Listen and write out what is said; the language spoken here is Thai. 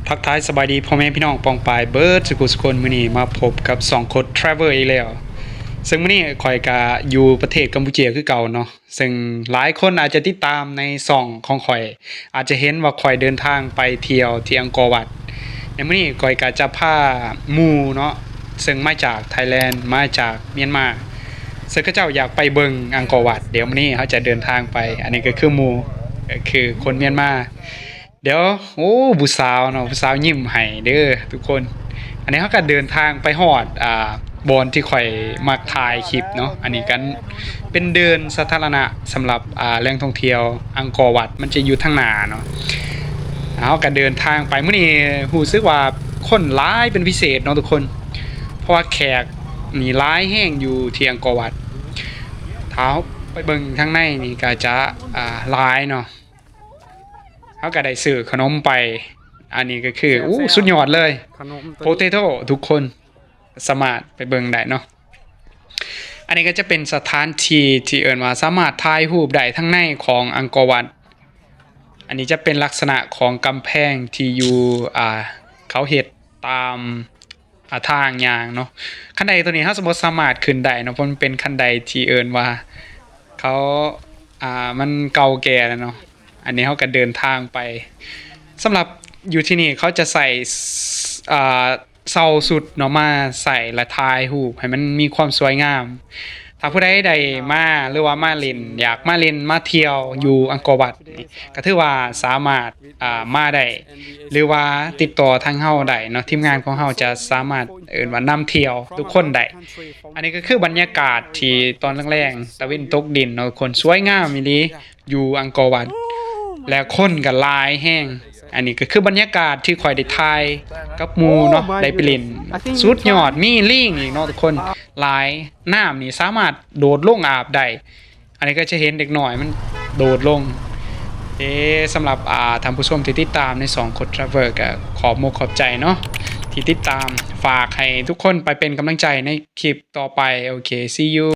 ทักทายสบายดีพ่อแม่พี่น้องปองปายเบิร์ดสุกุลมื้อนี้มาพบกับ2คนทราเวลอีกแล้วซึ่งมื้อนี้ข่อยก็อยู่ประเทศกัมพูชาคือเก่าเนาะซึ่งหลายคนอาจจะติดตามในช่องของข่อยอาจจะเห็นว่าข่อยเดินทางไปเที่ยวที่อังกอร์วัดในมื้อนี้ข่อยก็จะพาหมู่เนาะซึ่งมาจากไทยแลนด์มาจากเมียนมาซึ่งเขาเจ้าอยากไปเบิ่งอังกอร์วัดเดี๋ยวมื้อนี้เขาจะเดินทางไปอันนี้ก็คือหมู่ก็คือคนเมียนมาเดี๋ยวโอ้ผู้สาวเนาะผู้สาวยิ้มให้เด้อทุกคนอันนี้เขาก็เดินทางไปฮอดบอนที่ข่อยมักถ่ายคลิปเนาะอันนี้กันเป็นเดินสาธารณะสำหรับแหล่งท่องเที่ยวอังกอร์วัดมันจะอยู่ทางหน้าเนาะเขาก็เดินทางไปมื้อนี้รู้สึกว่าคนหลายเป็นพิเศษเนาะทุกคนเพราะว่าแขกนี่หลายแห้งอยู่ที่อังกอร์วัดถ้าไปเบิ่งทางในนี่ก็จะหลายเนาะเขาก็ได้ซื้อขนมไปอันนี้ก็คืออู้สุดยอดเลยโปเตโต้ทุกคนสามารถไปเบิ่งได้เนาะอันนี้ก็จะเป็นสถานที่เอิ้นว่าสามารถถ่ายรูปได้ทั้งในของอังกอร์วัดอันนี้จะเป็นลักษณะของกำแพงที่อยู่เขาเฮ็ดตามทางยางเนาะคันใดตัวนี้เฮาสามารถขึ้นได้เนาะเพราะมันเป็นคันใดที่เอิ้นว่าเขามันเก่าแก่แล้วเนาะอันนี้เฮาก็เดินทางไปสำหรับอยู่ที่นี่เขาจะใส่เซาสุดเนาะมาใส่และถ่ายรูปให้มันมีความสวยงามถ้าผู้ใดใดมาหรือว่ามาเล่นอยากมาเล่นมาเที่ยวอยู่อังกอร์วัดก็ถือว่าสามารถมาได้หรือว่าติดต่อทางเฮาได้เนาะทีมงานของเฮาจะสามารถเอิ้นว่านำเที่ยวทุกคนได้อันนี้ก็คือบรรยากาศที่ตอนแรงๆตะวันตกดินเนาะคนสวยงามอีหลีอยู่อังกอร์วัดและคนก็หลายแฮงอันนี้ก็คือบรรยากาศที่ข่อยได้ถ่ายกับหมู่เนาะได้ไปเล่นสุดยอดมีลิงอีกเนาะทุกคนหลายน้ำนี่สามารถโดดลงอาบได้อันนี้ก็จะเห็นเด็กหน่อยมันโดดลงสำหรับท่านผู้ชมที่ติดตามใน2คนทราเวลก็ขอบขอบใจเนาะที่ติดตามฝากให้ทุกคนไปเป็นกำลังใจในคลิปต่อไปโอเค see you